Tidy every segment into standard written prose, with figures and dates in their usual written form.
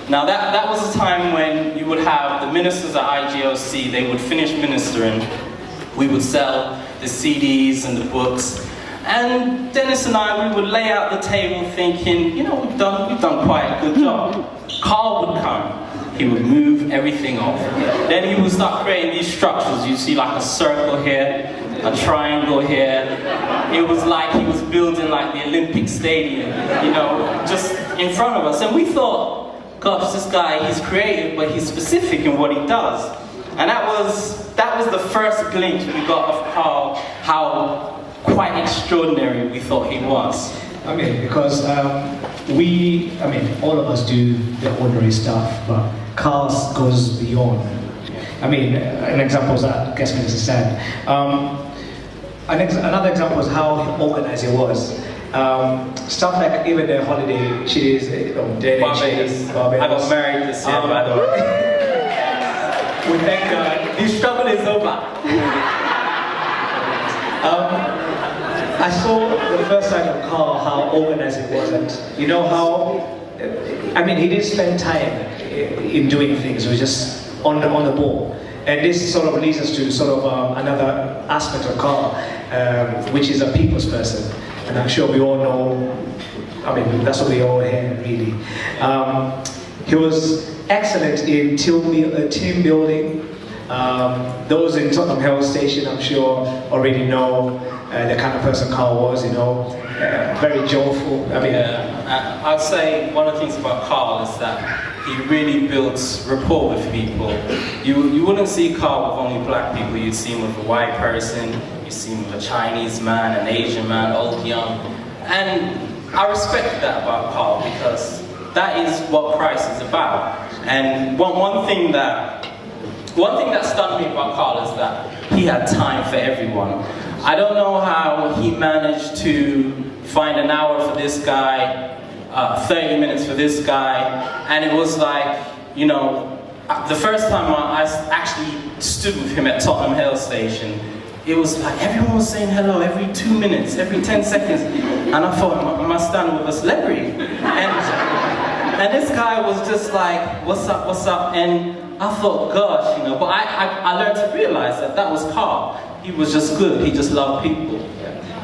Now that was a time when you would have the ministers at IGOC, they would finish ministering, we would sell the CDs and the books, and Dennis and I, we would lay out the table thinking, you know, we've done quite a good job. Carl would come. He would move everything off. Then he would start creating these structures. You see like a circle here, a triangle here. It was like he was building like the Olympic Stadium, you know, just in front of us. And we thought, gosh, this guy, he's creative, but he's specific in what he does. And that was the first glimpse we got of Carl, how quite extraordinary we thought he was. I mean, because all of us do the ordinary stuff, but Carl goes beyond. I mean, an example is that, I guess Dennis said. Another example is how organized it was. Stuff like even the holiday, Chidi and Dennis, Barbados. I got married this year, by the way. We thank God. The struggle is over. I saw the first side of Carl, how organized it was, and you know how, I mean, he didn't spend time in doing things, he was just on the ball. And this sort of leads us to sort of another aspect of Carl, which is a people's person. And I'm sure we all know, I mean, that's what we all hear, really. He was excellent in team building. Those in Tottenham Hale Station, I'm sure, already know the kind of person Carl was, you know, very joyful. I mean, yeah, I'd say one of the things about Carl is that he really builds rapport with people. You wouldn't see Carl with only black people, you'd see him with a white person, you'd see him with a Chinese man, an Asian man, old, young. And I respect that about Carl because that is what Christ is about. And one thing that stunned me about Carl is that he had time for everyone. I don't know how he managed to find an hour for this guy, 30 minutes for this guy, and it was like, you know, the first time I actually stood with him at Tottenham Hale Station, it was like everyone was saying hello every 2 minutes, every 10 seconds, and I thought, am I standing with a celebrity? And this guy was just like, what's up, and I thought, gosh, you know, but I learned to realize that was Carl. He was just good, he just loved people.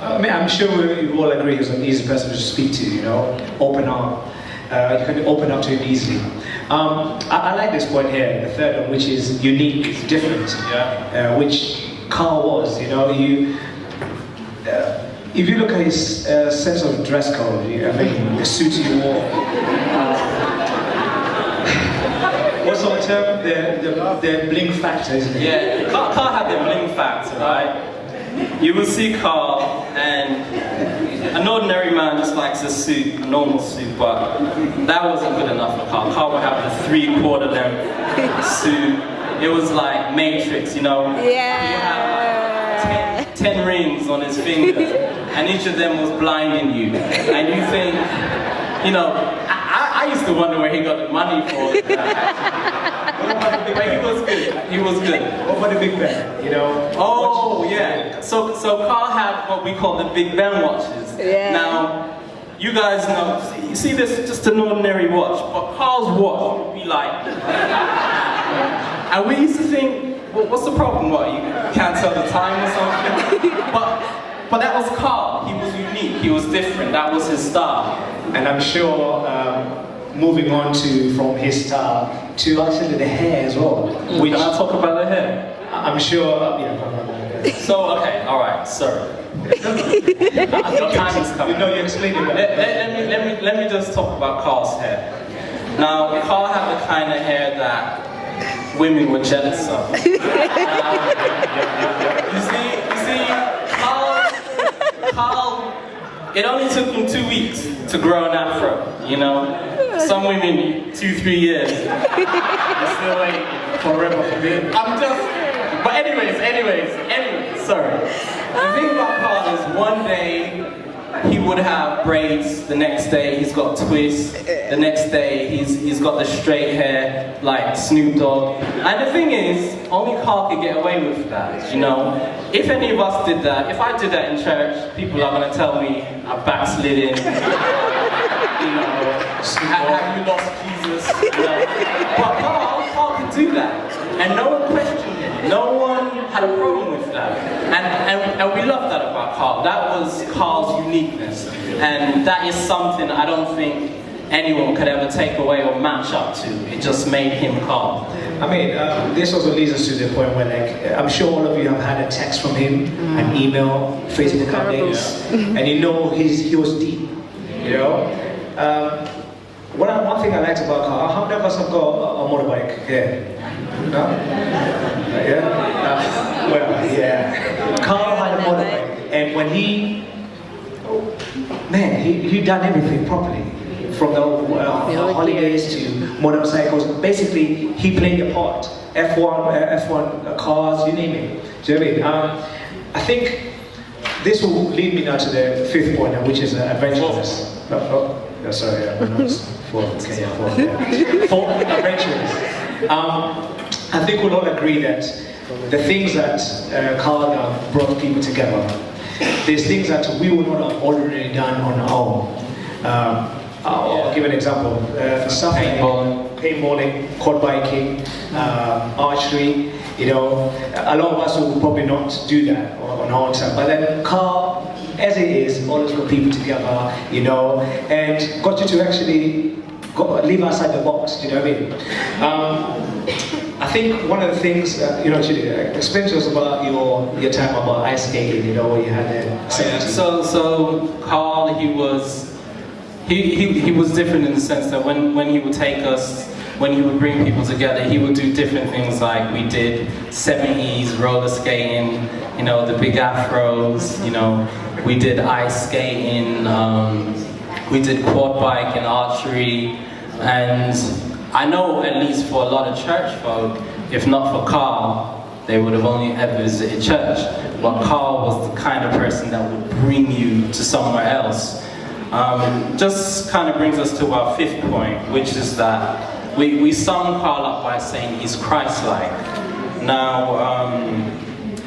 I mean, I'm sure we all agree he was an easy person to speak to, you know, open up. You can open up to him easily. I like this point here, the third one, which is unique, different, which Carl was, you know. If you look at his sense of dress code, I mean, the suit he wore, what's the term? The bling factor, isn't it? Yeah, Carl had the bling factor, right? You will see Carl, and an ordinary man just likes a suit, a normal suit, but that wasn't good enough for Carl. Carl would have the 3/4 length suit. It was like Matrix, you know? Yeah. He had like 10 rings on his fingers, and each of them was blinding you. And you think, you know, I used to wonder where he got the money for it. But he was good. He was good. What about the Big Ben? You know? Oh yeah. So Carl had what we call the Big Ben watches. Yeah. Now, you guys know. You see this just an ordinary watch, but Carl's watch would be like. And we used to think, well, what's the problem? What, you can't tell the time or something? But that was Carl. He was unique. He was different. That was his style. And I'm sure, moving on from his style to actually the hair as well. Can I talk about the hair? I'm sure, So, okay, alright, sorry. Your time is coming. You know, you explained it. Let me just talk about Carl's hair. Now, Carl had the kind of hair that women were jealous of. You see, Carl, it only took him 2 weeks to grow an afro, you know? Some women, 2-3 years. They're still waiting forever for me. But anyways, sorry. The thing about Carl is one day he would have braids, the next day he's got twists, the next day he's got the straight hair like Snoop Dogg. And the thing is, only Carl could get away with that, you know? If any of us did that, if I did that in church, people are going to tell me I backslid in, you know. Have you lost Jesus? But Carl could do that. And no one questioned him. No one had a problem with that. And we love that about Carl. That was Carl's uniqueness. And that is something I don't think anyone could ever take away or match up to. It just made him Carl. I mean, this also leads us to the point where, like, I'm sure all of you have had a text from him, an email, Facebook updates, and you know he was deep, you know. One thing I liked about Carl, how many of us have got a motorbike here? No? Yeah? Well, yeah. Carl had a motorbike, and when he done everything properly. From the holidays to motorcycles, basically he played a part. F1 cars, you name it. Do you know what I mean? I think this will lead me now to the fifth point, which is adventurous. No, sorry, fourth. Okay, yeah, fourth. Yeah. Fourth, adventurous. I think we'll all agree that the things that Carl brought people together, there's things that we would not have already done on our own. I'll give an example. Stuff like paintballing, quad biking, archery. You know, a lot of us will probably not do that on our own time. But then Carl, as it is, always got people together. You know, and got you to actually live outside the box. You know what I mean? I think one of the things, you know, Chidi, explain to us about your time about ice skating. You know, where you had the. So Carl, he was different in the sense that when he would take us, when he would bring people together, he would do different things like we did 70s roller skating, you know, the big afros, you know, we did ice skating, we did quad bike and archery, and I know at least for a lot of church folk, if not for Carl, they would have only ever visited church. But Carl was the kind of person that would bring you to somewhere else. Just kind of brings us to our fifth point, which is that we sum Carl up by saying he's Christ-like. Now,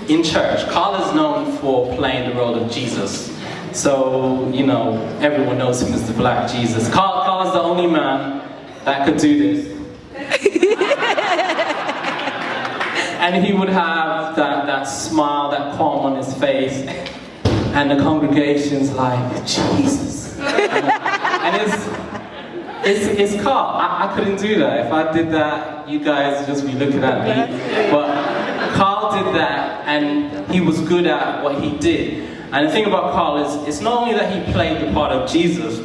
in church, Carl is known for playing the role of Jesus. So, you know, everyone knows him as the Black Jesus. Carl is the only man that could do this. And he would have that smile, that calm on his face, and the congregation's like, Jesus. And it's Carl. I couldn't do that. If I did that, you guys would just be looking at me. But Carl did that, and he was good at what he did. And the thing about Carl is, it's not only that he played the part of Jesus,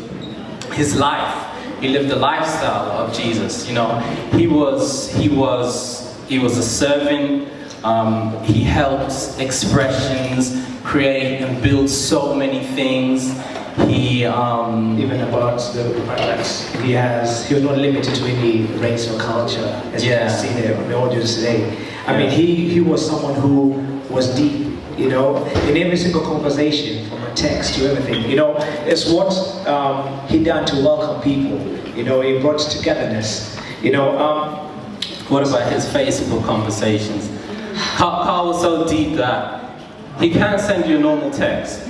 his life. He lived the lifestyle of Jesus. You know, he was a servant. He helped expressions create and build so many things. He even about the fact that he was not limited to any race or culture, as you can see there in the audience today. I mean, he was someone who was deep, you know, in every single conversation, from a text to everything. You know, it's what he done to welcome people. You know, he brought togetherness. You know, what about his Facebook conversations? Carl was so deep that he can't send you a normal text.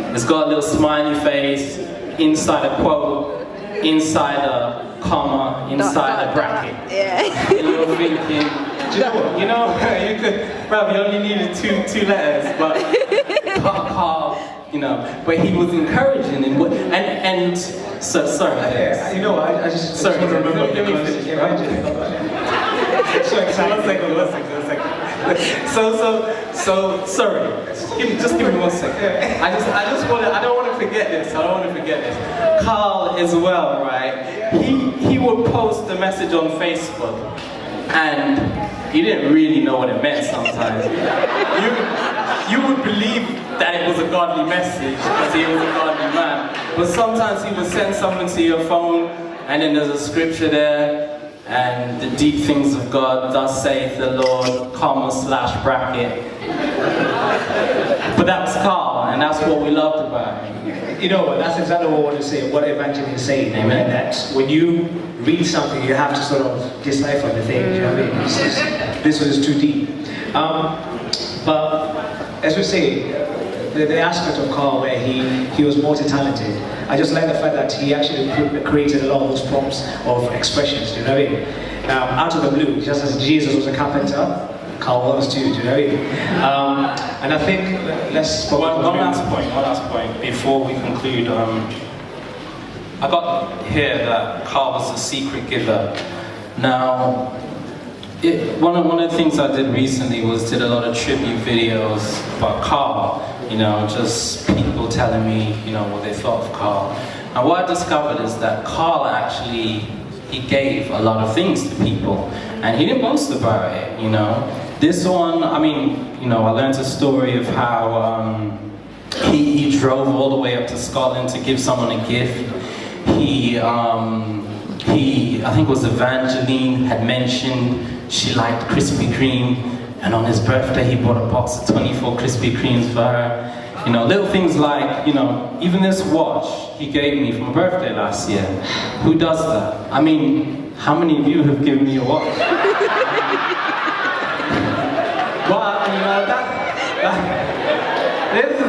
It's got a little smiley face, inside a quote, inside a comma, inside a bracket. Yeah. And you're thinking, you know, you could, bro, you only needed two letters, but Carl, you know, but he was encouraging and so sorry. You know, I just want to remember. Let me finish. So excited. One second. So sorry. Just give me 1 second. I don't want to forget this. Carl as well, right? He would post the message on Facebook, and he didn't really know what it meant sometimes. You would believe that it was a godly message because he was a godly man. But sometimes he would send something to your phone, and then there's a scripture there. And the deep things of God, thus saith the Lord, comma / bracket. But that's Carl, and that's what we loved about him. You know, that's exactly what I want to say, what Evangeline is saying. Amen. That when you read something, you have to sort of decipher the thing. You know what I mean? This was too deep. But as we say, the aspect of Carl where he was multi-talented. I just like the fact that he actually created a lot of those prompts of expressions, do you know what I mean? Out of the blue, just as Jesus was a carpenter, Carl was too, do you know what I mean? And I think, let's... One last point before we conclude. I got here that Carl was a secret giver. Now, one of the things I did recently was did a lot of tribute videos about Carl, you know, just people telling me, you know, what they thought of Carl. And what I discovered is that Carl actually, he gave a lot of things to people, and he didn't boast about it, you know. This one, I mean, you know, I learned a story of how he drove all the way up to Scotland to give someone a gift. I think it was Evangeline, had mentioned she liked Krispy Kreme, and on his birthday he bought a box of 24 Krispy Kremes for her. You know, little things like, you know, even this watch he gave me for my birthday last year. Who does that? I mean, how many of you have given me a watch? But, you know,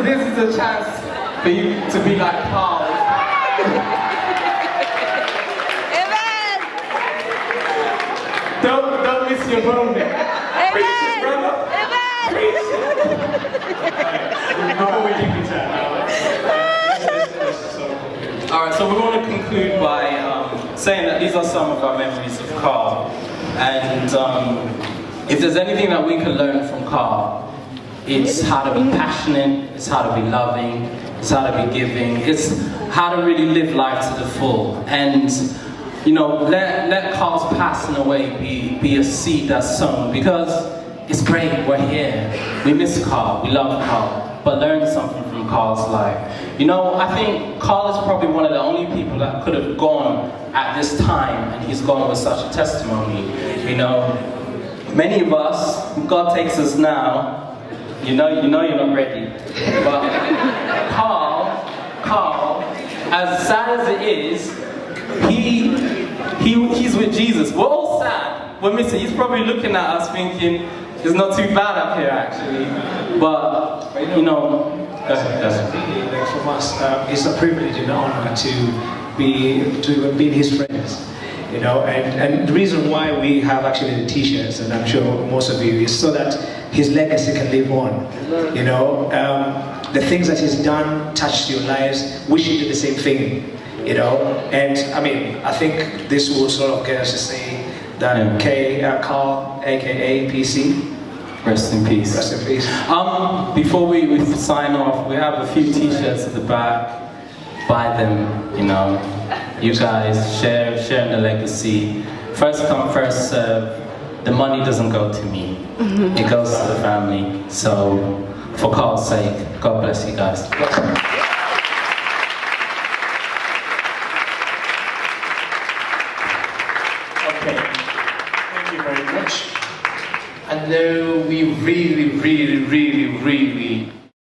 this is a chance for you to be like Carl. Don't miss your moment. Preach it, brother. Preach it. Alright, so we're going to conclude by saying that these are some of our memories of Carl. And if there's anything that we can learn from Carl, it's how to be passionate, it's how to be loving, it's how to be giving, it's how to really live life to the full. And you know, let Carl's passing away be a seed that's sown, because it's great, we're here. We miss Carl, we love Carl, but learn something from Carl's life. You know, I think Carl is probably one of the only people that could have gone at this time, and he's gone with such a testimony. You know, many of us, God takes us now, you know you're not ready. But Carl, as sad as it is, he's with Jesus. We're all sad. We're missing. He's probably looking at us thinking, it's not too bad up here actually. But you know, from us, it's a privilege and an honor to be his friends. You know, and the reason why we have actually the t-shirts, and I'm sure most of you, is so that his legacy can live on. You know, the things that he's done touched your lives. Wish you did the same thing. You know, and I mean, I think this will sort of get us to say that Carl, aka PC, rest in peace. Rest in peace. Before we sign off, we have a few t-shirts at the back. Buy them, you know. You guys share in the legacy. First come, first serve. The money doesn't go to me. It goes to the family. So, for Carl's sake, God bless you guys. I know we really